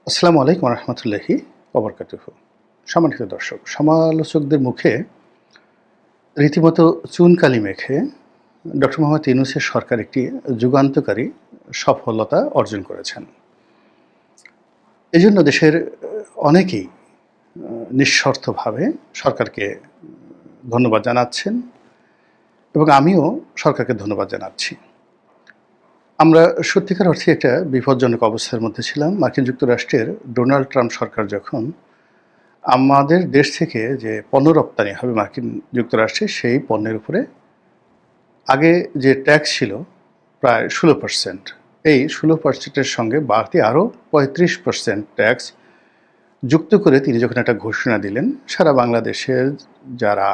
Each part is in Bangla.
আসসালামু আলাইকুম রহমতুল্লাহি ওবরকাতুহু। সম্মানিত দর্শক, সমালোচকদের মুখে রীতিমতো চুনকালি মেখে ডক্টর মোহাম্মদ ইউনূসের সরকার একটি যুগান্তকারী সফলতা অর্জন করেছেন। এজন্য দেশের অনেকেই নিঃস্বার্থভাবে সরকারকে ধন্যবাদ জানাচ্ছেন এবং আমিও সরকারকে ধন্যবাদ জানাচ্ছি। আমরা সত্যিকার অর্থে একটা বিপজ্জনক অবস্থার মধ্যে ছিলাম। মার্কিন যুক্তরাষ্ট্রের ডোনাল্ড ট্রাম্প সরকার যখন আমাদের দেশ থেকে যে পণ্য রপ্তানি হবে মার্কিন যুক্তরাষ্ট্রে, সেই পণ্যের উপরে আগে যে ট্যাক্স ছিল প্রায় 16%, এই 16%-এর সঙ্গে বাড়তি আরও 35% ট্যাক্স যুক্ত করে তিনি যখন একটা ঘোষণা দিলেন, সারা বাংলাদেশের যারা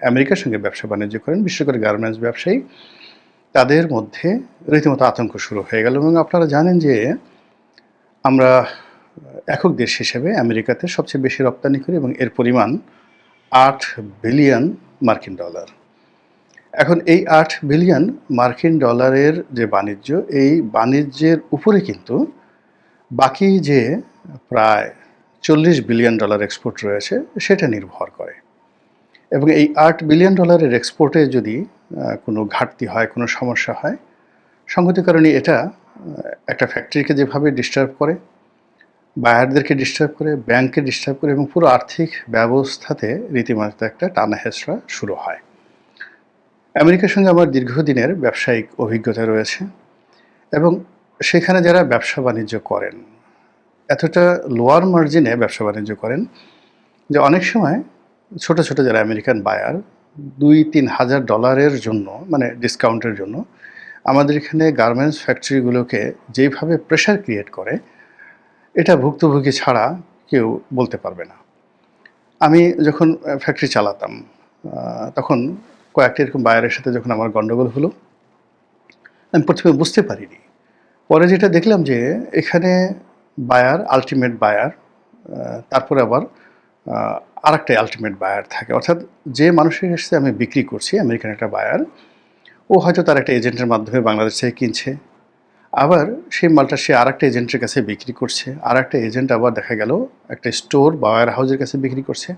আমেরিকার সঙ্গে ব্যবসা বাণিজ্য করেন, বিশেষ করে গার্মেন্টস ব্যবসায়ী, তাদের মধ্যে রীতিমতো আতঙ্ক শুরু হয়ে গেল। এবং আপনারা জানেন যে আমরা একক দেশ হিসেবে আমেরিকাতে সবচেয়ে বেশি রপ্তানি করি এবং এর পরিমাণ 8 বিলিয়ন মার্কিন ডলার। এখন এই 8 বিলিয়ন মার্কিন ডলারের যে বাণিজ্য, এই বাণিজ্যের উপরে কিন্তু বাকি যে প্রায় 40 বিলিয়ন ডলার এক্সপোর্ট রয়েছে সেটা নির্ভর করে। এবং এই 8 বিলিয়ন ডলারের এক্সপোর্টে যদি কোনো ঘাটতি হয়, কোনো সমস্যা হয়, সংগত কারণে এটা একটা ফ্যাক্টরিকে যেভাবে ডিস্টার্ব করে, বায়ারদেরকে ডিস্টার্ব করে, ব্যাংককে ডিস্টার্ব করে এবং পুরো আর্থিক ব্যবস্থাতে রীতিমতো একটা টানাহেঁচড়া শুরু হয়। আমেরিকার সঙ্গে আমার দীর্ঘদিনের ব্যবসায়িক অভিজ্ঞতা রয়েছে এবং সেখানে যারা ব্যবসা বাণিজ্য করেন এতটা লোয়ার মার্জিনে ব্যবসা বাণিজ্য করেন যে অনেক সময় ছোট ছোট যারা আমেরিকান বায়ার $2-3,000 জন্য, মানে ডিসকাউন্টের জন্য, আমাদের এখানে গার্মেন্টস ফ্যাক্টরিগুলোকে যেইভাবে প্রেশার ক্রিয়েট করে, এটা ভুক্তভোগী ছাড়া কেউ বলতে পারবে না। আমি যখন ফ্যাক্টরি চালাতাম তখন কয়েকটা এরকম বায়ারের সাথে যখন আমার গণ্ডগোল হলো, আমি প্রথমে বুঝতে পারিনি। পরে যেটা দেখলাম যে এখানে বায়ার, আল্টিমেট বায়ার, তারপরে আবার আরেকটা আল্টিমেট বায়ার থাকে। অর্থাৎ যে মানুষের কাছে আমি বিক্রি করছি, আমেরিকান একটা বায়ার, ও হয়তো তার একটা এজেন্টের মাধ্যমে বাংলাদেশ থেকে কিনছে, আবার সেই মালটা সে আরেকটা এজেন্টের কাছে বিক্রি করছে, আরেকটা এজেন্ট আবার দেখা গেল একটা স্টোর বা ওয়্যার হাউসের কাছে বিক্রি করছে,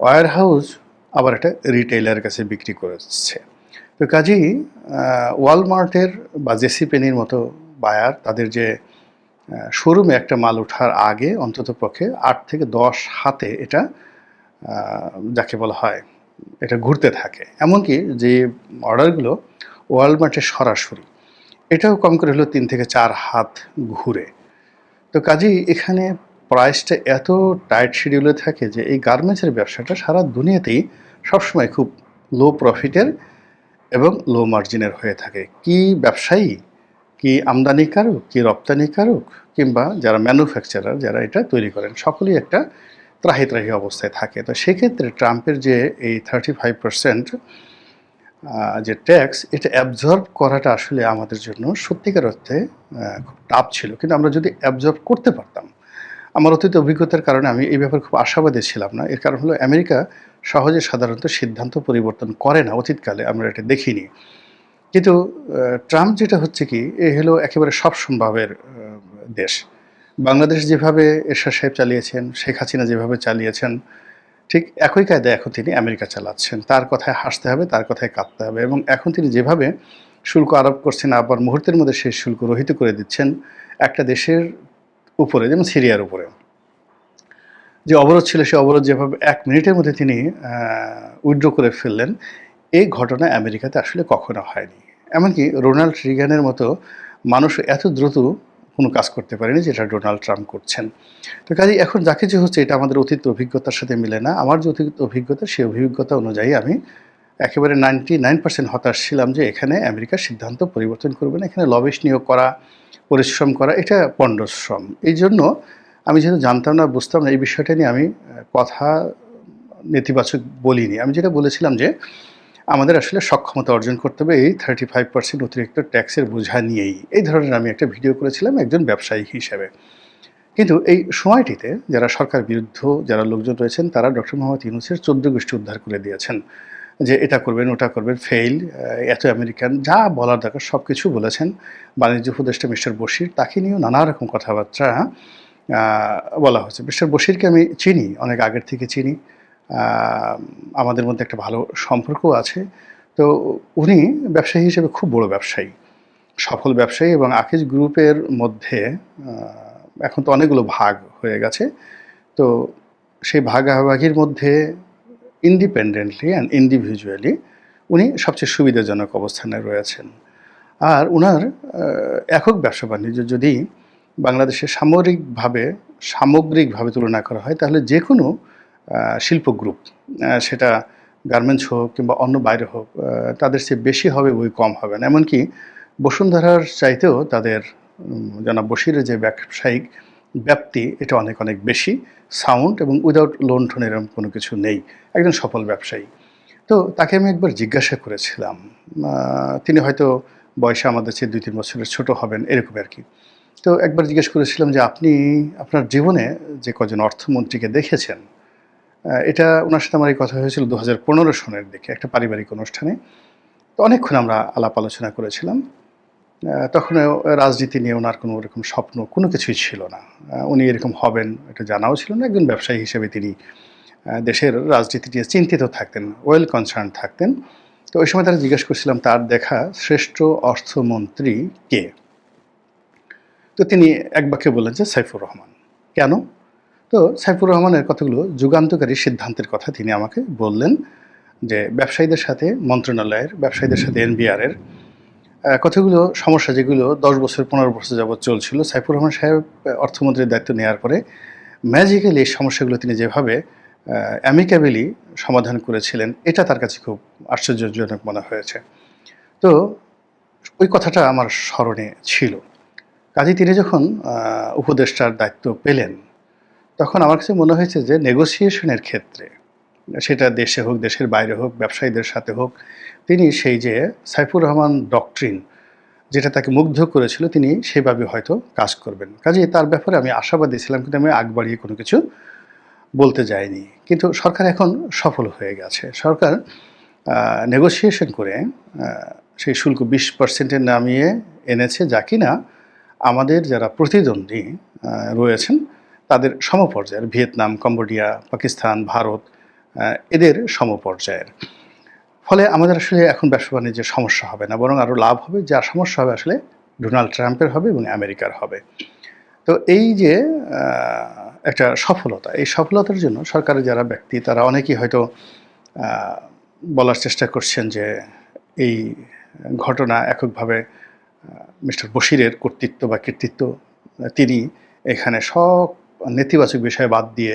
ওয়্যার হাউস আবার একটা রিটেইলারের কাছে বিক্রি করছে। তো কাজেই ওয়ালমার্টের বা জেসি পেনির মতো বায়ার, তাদের যে শোরুমে একটা মাল ওঠার আগে অন্ততপক্ষে 8 থেকে 10 হাতে এটা যাকে বলা হয় এটা ঘুরতে থাকে। এমনকি যে অর্ডারগুলো ওয়ালমার্টে সরাসরি, এটাও কম করে হলেও 3 থেকে 4 হাত ঘুরে। তো কাজেই এখানে প্রাইসটা এত টাইট শিডিউলে থাকে যে এই গার্মেন্টসের ব্যবসাটা সারা দুনিয়াতেই সবসময় খুব লো প্রফিটের এবং লো মার্জিনের হয়ে থাকে। কি ব্যবসায়ী, কি আমদানিকারক, কি রপ্তানিকারক, কিংবা যারা ম্যানুফ্যাকচারার, যারা এটা তৈরি করেন, সকলেই একটা ত্রাহি ত্রাহি অবস্থায় থাকে। তো সেক্ষেত্রে ট্রাম্পের যে এই 35% যে ট্যাক্স, এটা অ্যাবজর্ব করাটা আসলে আমাদের জন্য সত্যিকার অর্থে খুব টাফ ছিল। কিন্তু আমরা যদি অ্যাবজর্ব করতে পারতাম, আমার অতীত অভিজ্ঞতার কারণে আমি এই ব্যাপারে খুব আশাবাদী ছিলাম না। এর কারণ হলো আমেরিকা সহজে সাধারণত সিদ্ধান্ত পরিবর্তন করে না, অতীতকালে আমরা এটা দেখিনি। কিন্তু ট্রাম্প যেটা হচ্ছে কি, এ হলো একেবারে সব সম্ভবের দেশ। বাংলাদেশ যেভাবে এরশাদ সাহেব চালিয়েছেন, শেখ হাসিনা যেভাবে চালিয়েছেন, ঠিক একই কায়দায় এখন তিনি আমেরিকা চালাচ্ছেন। তার কথায় হাসতে হবে, তার কথায় কাঁদতে হবে। এবং এখন তিনি যেভাবে শুল্ক আরোপ করছেন, আবার মুহূর্তের মধ্যে সেই শুল্ক রহিত করে দিচ্ছেন একটা দেশের উপরে, যেমন সিরিয়ার উপরে যে অবরোধ ছিল, সেই অবরোধ যেভাবে 1 মিনিটের মধ্যে তিনি উইথড্র করে ফেললেন, এই ঘটনা আমেরিকাতে আসলে কখনো হয়নি। এমনকি রোনাল্ড রিগানের মতো মানুষ এত দ্রুত কোনো কাজ করতে পারেনি যেটা ডোনাল্ড ট্রাম্প করছেন। তো কাজেই এখন যা কিছু হচ্ছে এটা আমাদের অতীত অভিজ্ঞতার সাথে মিলে না। আমার যে অতীত অভিজ্ঞতা, সেই অভিজ্ঞতা অনুযায়ী আমি একেবারে 99% হতাশ ছিলাম যে এখানে আমেরিকার সিদ্ধান্ত পরিবর্তন করবে না। এখানে লবিস্ট নিয়োগ করা, পরিশ্রম করা, এটা পণ্ডশ্রম। এই জন্য আমি যেহেতু জানতাম না, বুঝতাম না, এই বিষয়টা নিয়ে আমি কথা নেতিবাচক বলিনি। আমি যেটা বলেছিলাম যে আমাদের আসলে সক্ষমতা অর্জন করতে হবে এই 35% অতিরিক্ত ট্যাক্সের বোঝা নিয়েই। এই ধরনের আমি একটা ভিডিও করেছিলাম একজন ব্যবসায়ী হিসেবে। কিন্তু এই সময়টিতে যারা সরকার বিরুদ্ধ যারা লোকজন রয়েছেন, তারা ডক্টর মোহাম্মদ ইউনূসের 14 গোষ্ঠী উদ্ধার করে দিয়েছেন যে এটা করবেন, ওটা করবেন, ফেইল, এত আমেরিকান, যা বলার দরকার সব কিছু বলেছেন। বাণিজ্য উপদেষ্টা মিস্টার বশির, তাকে নিয়েও নানা রকম কথাবার্তা বলা হয়েছে। মিস্টার বশিরকে আমি চিনি, অনেক আগের থেকে চিনি। আ আমাদের মধ্যে একটা ভালো সম্পর্কও আছে। তো উনি ব্যবসায়ী হিসেবে খুব বড় ব্যবসায়ী, সফল ব্যবসায়ী এবং আকিজ গ্রুপের মধ্যে আ এখন তো অনেকগুলো ভাগ হয়ে গেছে। তো সেই ভাগাভাগির মধ্যে ইন্ডিপেন্ডেন্টলি অ্যান্ড ইন্ডিভিজুয়ালি উনি সবচেয়ে সুবিধাজনক অবস্থানে রয়েছেন। আর উনার একক ব্যবসা-বাণিজ্য যদি বাংলাদেশে সামগ্রিকভাবে তুলনা করা হয়, তাহলে যেকোনো শিল্প গ্রুপ, সেটা গার্মেন্টস হোক কিংবা অন্য বাইরে হোক, তাদের চেয়ে বেশি হবে বই কম হবে না। এমনকি বসুন্ধরার চাইতেও তাদের জনাব বশিরের যে ব্যবসায়িক ব্যাপ্তি, এটা অনেক, অনেক বেশি সাউন্ড এবং উইদাউট লোন-টোন এরকম কোনো কিছু নেই। একজন সফল ব্যবসায়ী। তো তাকে আমি একবার জিজ্ঞাসা করেছিলাম। আ তিনি হয়তো বয়সে আমাদের চেয়ে ২-৩ বছরের ছোট হবেন, এরকম আরকি। তো একবার জিজ্ঞেস করেছিলাম যে, "আপনি আপনার জীবনে যে কজন অর্থমন্ত্রীকে দেখেছেন?" এটা উনার সাথে আমার এই কথা হয়েছিল ২০১৫ সনের দিকে একটা পারিবারিক অনুষ্ঠানে। তো অনেকক্ষণ আমরা আলাপ আলোচনা করেছিলাম। তখনও রাজনীতি নিয়ে উনার কোনো ওরকম স্বপ্ন কোনো কিছুই ছিল না। উনি এরকম হবেন এটা জানাও ছিল না। একজন ব্যবসায়ী হিসেবে তিনি দেশের রাজনীতি নিয়ে চিন্তিত থাকতেন, ওয়েল কনসার্ন থাকতেন। তো ওই সময় তারা জিজ্ঞেস করছিলাম তার দেখা শ্রেষ্ঠ অর্থমন্ত্রী কে? তো তিনি এক বাক্যে বললেন যে সাইফুর রহমান। কেন? তো সাইফুর রহমানের কতগুলো যুগান্তকারী সিদ্ধান্তের কথা তিনি আমাকে বললেন যে ব্যবসায়ীদের সাথে মন্ত্রণালয়ের, ব্যবসায়ীদের সাথে এনবিআরের কতগুলো সমস্যা যেগুলো ১০ বছর ১৫ বছর যাবৎ চলছিল, সাইফুর রহমান সাহেব অর্থমন্ত্রীর দায়িত্ব নেওয়ার পরে ম্যাজিক্যালি এই সমস্যাগুলো তিনি যেভাবে অ্যামিকেবলি সমাধান করেছিলেন, এটা তার কাছে খুব আশ্চর্যজনক মনে হয়েছে। তো ওই কথাটা আমার স্মরণে ছিল। কাজেই তিনি যখন উপদেষ্টার দায়িত্ব পেলেন, তখন আমার কাছে মনে হয়েছে যে নেগোসিয়েশনের ক্ষেত্রে, সেটা দেশে হোক, দেশের বাইরে হোক, ব্যবসায়ীদের সাথে হোক, তিনি সেই যে সাইফুর রহমান ডক্ট্রিন যেটা তাকে মুগ্ধ করেছিল, তিনি সেভাবে হয়তো কাজ করবেন। কাজেই তার ব্যাপারে আমি আশাবাদী ছিলাম, কিন্তু আমি আগ বাড়িয়ে কোনো কিছু বলতে যায়নি। কিন্তু সরকার এখন সফল হয়ে গেছে। সরকার নেগোসিয়েশন করে আ সেই শুল্ক ২০% নামিয়ে এনেছে, যা কিনা আমাদের যারা প্রতিদ্বন্দ্বী রয়েছেন তাদের সমপর্যায়ের, ভিয়েতনাম, কম্বোডিয়া, পাকিস্তান, ভারত, এদের সমপর্যায়ের। ফলে আমাদের আসলে এখন ব্যবসা-বাণিজ্যের সমস্যা হবে না, বরং আরও লাভ হবে। যা সমস্যা হবে আসলে ডোনাল্ড ট্রাম্পের হবে এবং আমেরিকার হবে। তো এই যে আ একটা সফলতা, এই সফলতার জন্য সরকারের যারা ব্যক্তি তারা অনেকেই হয়তো আ বলার চেষ্টা করছেন যে এই ঘটনা এককভাবে মিস্টার বশিরের কর্তৃত্ব বা কৃতিত্ব, তিনি এখানে সব নেতিবাচক বিষয় বাদ দিয়ে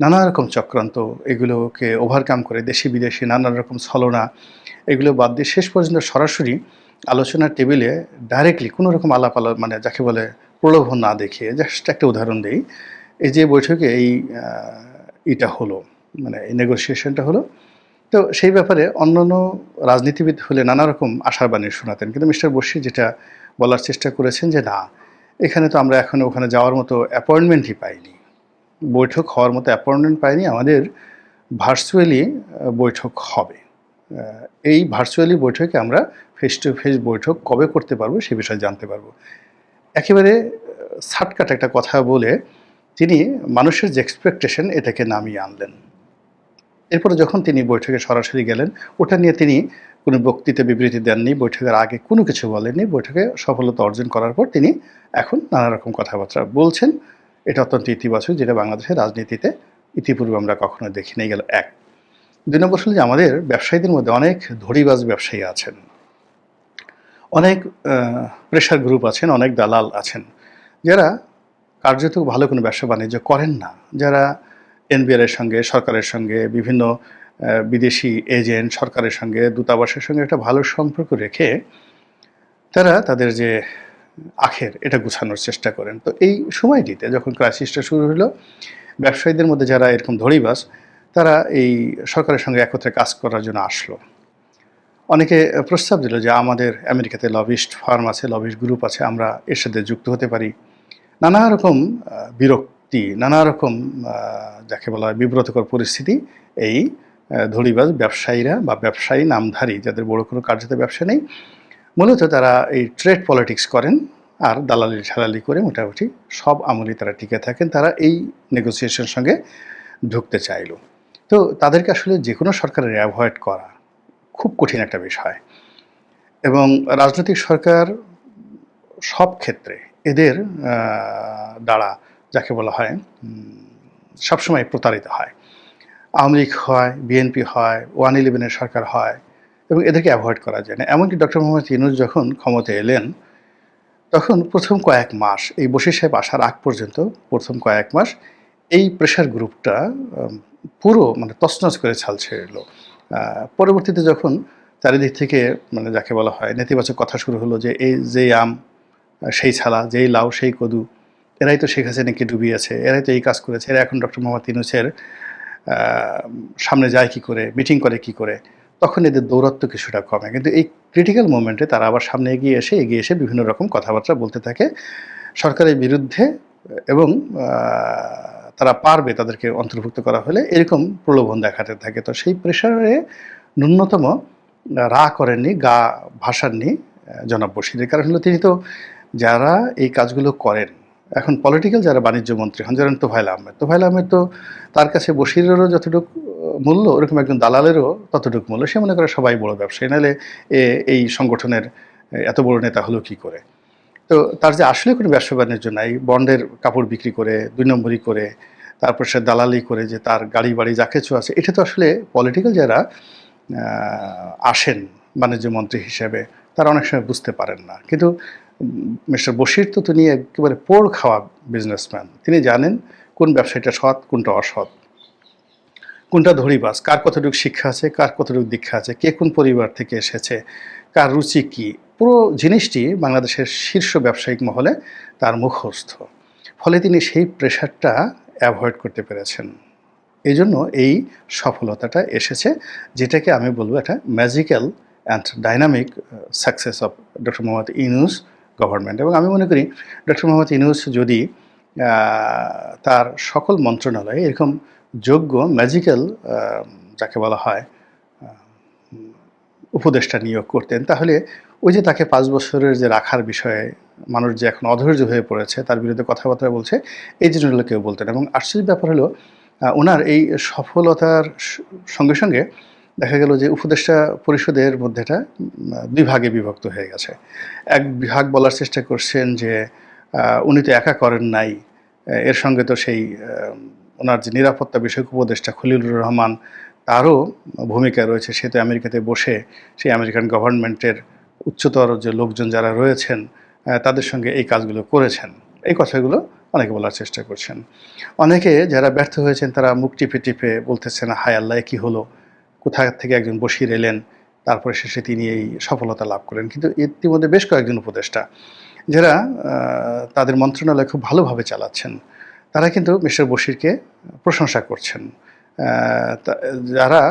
নানা রকম চক্রান্ত, এগুলোকে ওভারকাম করে দেশি বিদেশি নানা রকম ছলনা, এগুলো বাদ দিয়ে শেষ পর্যন্ত সরাসরি আলোচনার টেবিলে ডাইরেক্টলি কোনো রকম মানে যাকে বলে প্রলোভন না দেখিয়ে, জাস্ট একটা উদাহরণ দেই। এই যে বৈঠকে এই আ ইটা হলো, মানে এই নেগোসিয়েশনটা হলো। তো সেই ব্যাপারে অন্যান্য রাজনীতিবিদ হলে নানা রকম আশাবাণী শোনাতেন। কিন্তু মিস্টার বশির যেটা বলার চেষ্টা করেছেন যে, "না, এখানে তো আমরা এখনো ওখানে যাওয়ার মতো অ্যাপয়েন্টমেন্টই পাইনি। বৈঠক হওয়ার মতো অ্যাপয়েন্টমেন্ট পাইনি। আমাদের ভার্চুয়ালি বৈঠক হবে। আ এই ভার্চুয়ালি বৈঠকে আমরা ফেস টু ফেস বৈঠক কবে করতে পারবো সে বিষয়ে জানতে পারবো।" একেবারে ছাটকাট একটা কথা বলে তিনি মানুষের যে এক্সপেকটেশন এটাকে নামিয়ে আনলেন। এরপরে যখন তিনি বৈঠকে সরাসরি গেলেন, ওটা নিয়ে তিনি কোনো বক্তৃতা বিবৃতি দেননি, বৈঠকের আগে কোনো কিছু বলেননি। বৈঠকে সফলতা অর্জন করার পর তিনি এখন নানা রকম কথাবার্তা বলছেন। এটা অত্যন্ত ইতিবাচক, যেটা বাংলাদেশের রাজনীতিতে ইতিপূর্বে আমরা কখনো দেখি নাই, গেল ১। ২ নম্বর হলো যে আমাদের ব্যবসায়ীদের মধ্যে অনেক ধড়িবাজ ব্যবসায়ী আছেন। অনেক আ প্রেশার গ্রুপ আছেন, অনেক দালাল আছেন, যারা কার্যত ভালো কোনো ব্যবসা-বাণিজ্য করেন না। যারা এনবিআর এর সঙ্গে, সরকারের সঙ্গে, বিভিন্ন বিদেশি এজেন্ট, সরকারের সঙ্গে, দূতাবাসের সঙ্গে একটা ভালো সম্পর্ক রেখে তারা তাদের যে আখের এটা গুছানোর চেষ্টা করেন। তো এই সময়টিতে যখন ক্রাইসিসটা শুরু হলো, ব্যবসায়ীদের মধ্যে যারা এরকম ধড়িবাজ, তারা এই সরকারের সঙ্গে একত্রে কাজ করার জন্য আসলো। অনেকে প্রস্তাব দিল যে আমাদের আমেরিকাতে লবিস্ট ফার্ম আছে, লবিস্ট গ্রুপ আছে, আমরা এর সাথে যুক্ত হতে পারি। নানা রকম বিরক্তি, নানা রকম যাকে বলা হয় বিব্রতকর পরিস্থিতি এই ধড়িবাজ ব্যবসায়ীরা বা ব্যবসায়ী নামধারী, যাদের বড় কোনো কার্যত ব্যবসা নেই, মূলত তারা এই ট্রেড পলিটিক্স করেন। আর দালালি ঠালালি করে মোটামুটি সব আমলই তারা টিকে থাকেন। তারা এই নেগোসিয়েশনের সঙ্গে ঢুকতে চাইল। তো তাদেরকে আসলে যে কোনো সরকারের অ্যাভয়েড করা খুব কঠিন একটা বিষয়, এবং রাজনৈতিক সরকার সব ক্ষেত্রে এদের দ্বারা যাকে বলা হয় সবসময় প্রতারিত হয়। আওয়ামী লীগ হয়, বিএনপি হয়, 111-এর সরকার হয়, এবং এদেরকে অ্যাভয়েড করা যায় না। এমনকি ডক্টর মোহাম্মদ ইউনূস যখন ক্ষমতায় এলেন, তখন প্রথম কয়েক মাস এই বশির সাহেব আসার আগ পর্যন্ত প্রথম কয়েক মাস এই প্রেশার গ্রুপটা পুরো মানে তছনছ করে ছাল ছেড়ে এলো। পরবর্তীতে যখন চারিদিক থেকে মানে যাকে বলা হয় নেতিবাচক কথা শুরু হলো যে এই যেই আম সেই ছালা, যেই লাউ সেই কদু, এরাই তো শেখ হাসিনাকে ডুবিয়েছে, এরাই তো এই কাজ করেছে, এরা এখন ডক্টর মোহাম্মদ ইউনূসের সামনে যায় কি করে, মিটিং করে কি করে, তখন এদের দৌরত্ব কিছুটা কমে। কিন্তু এই ক্রিটিক্যাল মোমেন্টে তারা আবার সামনে এগিয়ে এসে বিভিন্ন রকম কথাবার্তা বলতে থাকে সরকারের বিরুদ্ধে, এবং তারা পারবে তাদেরকে অন্তর্ভুক্ত করা হলে এরকম প্রলোভন দেখাতে থাকে। তো সেই প্রেশারে ন্যূনতম রা করেননি, গা ভাসাননি জনাব বশিরের। কারণ হলো তিনি তো যারা এই কাজগুলো করেন, এখন পলিটিক্যাল যারা বাণিজ্য মন্ত্রী হন, যেমন তোফায়েল আহমেদ তো তার কাছে বশিরেরও যতটুকু মূল্য, ওরকম একজন দালালেরও ততটুকু মূল্য। সে মনে করে সবাই বড় ব্যবসায়ী, নাহলে এই সংগঠনের এত বড় নেতা হলো কি করে। তো তার যে আসলে কোনো ব্যবসা বাণিজ্য নাই, বন্ডের কাপড় বিক্রি করে 2 নম্বরি করে, তারপর সে দালালি করে যে তার গাড়ি বাড়ি যা কিছু আছে, এটা তো আসলে পলিটিক্যাল যারা আসেন বাণিজ্য মন্ত্রী হিসেবে তারা অনেক সময় বুঝতে পারেন না। কিন্তু মিস্টার বশির তো তিনি একেবারে পোড় খাওয়া বিজনেসম্যান। তিনি জানেন কোন ব্যবসায়ীটা সৎ, কোনটা অসৎ, কোনটা ধড়িবাজ, কার কতটুকু শিক্ষা আছে, কার কতটুকু দীক্ষা আছে, কে কোন পরিবার থেকে এসেছে, কার রুচি কী, পুরো জিনিসটি বাংলাদেশের শীর্ষ ব্যবসায়িক মহলে তার মুখস্থ। ফলে তিনি সেই প্রেশারটা অ্যাভয়েড করতে পেরেছেন। এই জন্য এই সফলতাটা এসেছে, যেটাকে আমি বলবো একটা magical and dynamic success of doctor Mohammad Yunus government. এবং আমি মনে করি ডক্টর মোহাম্মদ ইউনূস যদি তার সকল মন্ত্রণালয়ে এরকম যোগ্য ম্যাজিক্যাল যাকে বলা হয় উপদেষ্টা নিয়োগ করতেন, তাহলে ওই যে তাকে 5 বছরের যে রাখার বিষয়ে মানুষ যে এখন অধৈর্য হয়ে পড়েছে, তার বিরুদ্ধে কথাবার্তা বলছে, এই জিনিসগুলো কেউ বলতেন। এবং আশ্চর্যের ব্যাপার হলো ওনার এই সফলতার সঙ্গে সঙ্গে দেখা গেল যে উপদেষ্টা পরিষদের মধ্যেটা 2 ভাগে বিভক্ত হয়ে গেছে। এক বিভাগ বলার চেষ্টা করছেন যে উনি তো একা করেন নাই, এর সঙ্গে তো সেই ওনার যে নিরাপত্তা বিষয়ক উপদেষ্টা খলিলুর রহমান, তারও ভূমিকা রয়েছে। সে তো আমেরিকাতে বসে সেই আমেরিকান গভর্নমেন্টের উচ্চতর যে লোকজন যারা রয়েছেন তাদের সঙ্গে এই কাজগুলো করেছেন। এই কথাগুলো অনেকে বলার চেষ্টা করছেন। অনেকে যারা ব্যর্থ হয়েছেন তারা মুখ টিপে টিপে বলতেছেন, হায় আল্লাহ কী হলো, কোথা থেকে একজন বশির এলেন, তারপরে শেষে তিনি এই সফলতা লাভ করেন। কিন্তু ইতিমধ্যে বেশ কয়েকজন উপদেষ্টা যারা তাদের মন্ত্রণালয় খুব ভালোভাবে চালাচ্ছেন, তারা কিন্তু মিস্টার বশিরকে প্রশংসা করছেন। যারা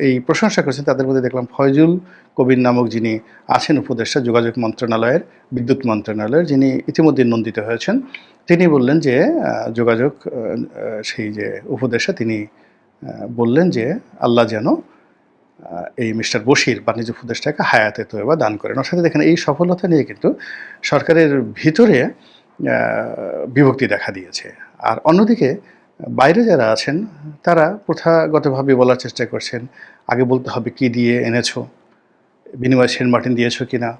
এই প্রশংসা করছেন তাদের মধ্যে দেখলাম ফয়জুল কবির নামক যিনি আছেন উপদেষ্টা যোগাযোগ মন্ত্রণালয়ের, বিদ্যুৎ মন্ত্রণালয়ের, যিনি ইতিমধ্যে নন্দিত হয়েছেন। তিনি বললেন যে যোগাযোগ সেই যে উপদেষ্টা তিনি বললেন যে আল্লাহ যেন এই মিস্টার বশির বাণিজ্য উপদেষ্টাকে হায়াতে তৈবা দান করেন। অর্থাৎ দেখেন এই সফলতা নিয়ে কিন্তু সরকারের ভিতরে বিভক্তি দেখা দিয়েছে। আর অন্যদিকে বাইরে যারা আছেন তারা প্রথাগতভাবে বলার চেষ্টা করছেন, আগে বলতে হবে কি দিয়ে এনেছো, বিনিময়ে সেন্ট মার্টিন দিয়েছো কিনা,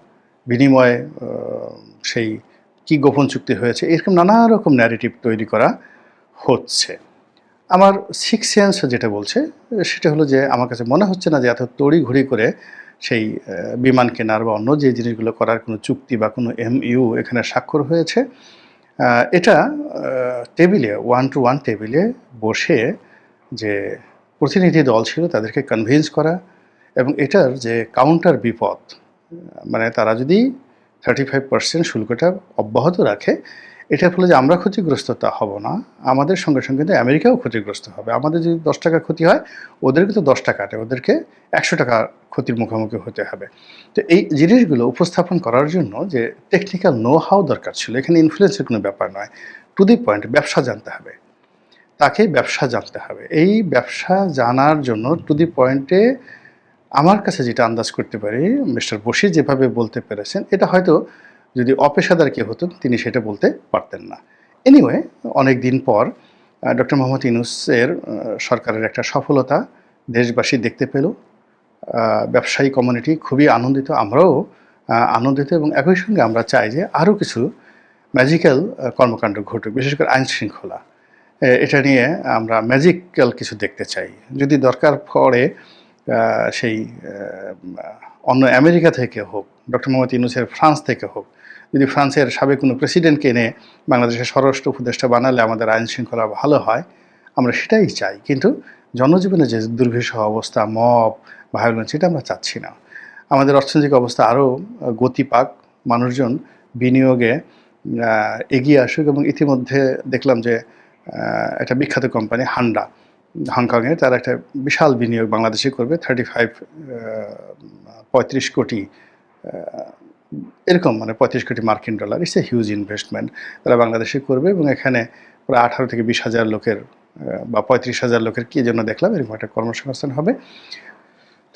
বিনিময়ে সেই কি গোপন চুক্তি হয়েছে, এরকম নানা রকম ন্যারেটিভ তৈরি করা হচ্ছে। আমার সিক্স সেন্স যেটা বলছে সেটা হলো যে আমার কাছে মনে হচ্ছে না যে এত তড়িঘড়ি করে সেই বিমান কেনার বা অন্য যে জিনিসগুলো করার কোনো চুক্তি বা কোনো MOU এখানে স্বাক্ষর হয়েছে। এটা টেবিলে 1-to-1 টেবিলে বসে যে প্রতিনিধি দল ছিল তাদেরকে কনভিন্স করা, এবং এটার যে কাউন্টার বিপদ, মানে তারা যদি 35% শুল্কটা অব্যাহত রাখে, এটার ফলে যে আমরা ক্ষতিগ্রস্ত তা হব না, আমাদের সঙ্গে সঙ্গে কিন্তু আমেরিকাও ক্ষতিগ্রস্ত হবে। আমাদের যদি 10 টাকা ক্ষতি হয়, ওদের কিন্তু 10 টাকাতে ওদেরকে 100 টাকা ক্ষতির মুখোমুখি হতে হবে। তো এই জিনিসগুলো উপস্থাপন করার জন্য যে টেকনিক্যাল নো হাউ দরকার ছিল, এখানে ইনফ্লুয়েন্সের কোনো ব্যাপার নয়। টু দি পয়েন্ট, ব্যবসা জানতে হবে, তাকে ব্যবসা জানতে হবে। এই ব্যবসা জানার জন্য টু দি পয়েন্টে আমার কাছে যেটা আন্দাজ করতে পারি, মিস্টার বশির যেভাবে বলতে পেরেছেন, এটা হয়তো যদি অপেশাদার কেউ হতেন তিনি সেটা বলতে পারতেন না। এনিওয়ে অনেক দিন পর ডক্টর মোহাম্মদ ইউনূসের সরকারের একটা সফলতা দেশবাসী দেখতে পেল। ব্যবসায়ী কমিউনিটি খুবই আনন্দিত, আমরাও আনন্দিত এবং একই সঙ্গে আমরা চাই যে আরও কিছু ম্যাজিক্যাল কর্মকাণ্ড ঘটুক, বিশেষ করে আইন শৃঙ্খলা। এটা নিয়ে আমরা ম্যাজিক্যাল কিছু দেখতে চাই। যদি দরকার পড়ে সেই অন্য আমেরিকা থেকে হোক, ডক্টর মোহাম্মদ ইউনূসের ফ্রান্স থেকে হোক, যদি ফ্রান্সের সাবেক কোনো প্রেসিডেন্টকে এনে বাংলাদেশের স্বরাষ্ট্র উপদেষ্টা বানালে আমাদের আইন শৃঙ্খলা ভালো হয়, আমরা সেটাই চাই। কিন্তু জনজীবনে যে দুর্বিষহ অবস্থা, মব ভায়োলেন্স, এটা আমরা চাচ্ছি না। আমাদের অর্থনৈতিক অবস্থা আরও গতি পাক, মানুষজন বিনিয়োগে এগিয়ে আসুক। এবং ইতিমধ্যে দেখলাম যে একটা বিখ্যাত কোম্পানি হান্ডা, হংকংয়ে, তারা একটা বিশাল বিনিয়োগ বাংলাদেশে করবে, 35 কোটি এরকম, মানে 35 কোটি মার্কিন dollar. It's a huge investment তারা বাংলাদেশে করবে এবং এখানে প্রায় 18 থেকে 20 হাজার লোকের বা 35,000 লোকের কী জন্য দেখলাম এরকম একটা কর্মসংস্থান হবে।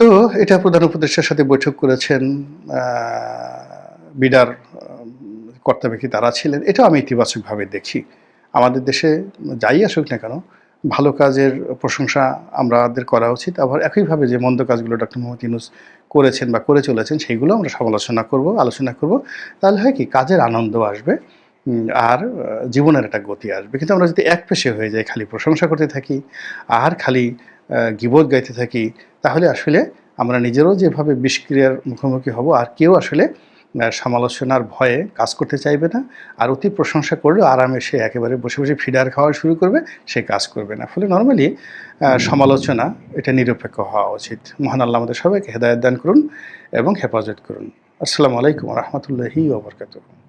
তো এটা প্রধান উপদেষ্টার সাথে বৈঠক করেছেন, বিডার কর্তা ব্যক্তি তারা ছিলেন। এটাও আমি ইতিবাচকভাবে দেখি। আমাদের দেশে যাই আসুক না কেন, ভালো কাজের প্রশংসা আমাদের করা উচিত। আবার একইভাবে যে মন্দ কাজগুলো ডক্টর মোহাম্মদ ইউনূস করেছেন বা করে চলেছেন সেইগুলো আমরা সমালোচনা করব, আলোচনা করব। তাহলে হয় কি, কাজের আনন্দ আসবে আর জীবনের একটা গতি আসবে। কিন্তু আমরা যদি একপেশে হয়ে যাই, খালি প্রশংসা করতে থাকি আর খালি গীবত গাইতে থাকি, তাহলে আসলে আমরা নিজেরাও যেভাবে বিষক্রিয়ার মুখোমুখি হব, আর কেউ আসলে সমালোচনার ভয়ে কাজ করতে চাইবে না। আর অতি প্রশংসা করলেও আরামে সে একেবারে বসে বসে ফিডার খাওয়া শুরু করবে, সে কাজ করবে না। ফলে নর্মালি সমালোচনা এটা নিরপেক্ষ হওয়া উচিত। মহান আল্লাহ আমাদের সবাইকে হেদায়েত দান করুন এবং হেফাজত করুন। আসসালামু আলাইকুম ওয়া রাহমাতুল্লাহি ওয়া বারাকাতুহু।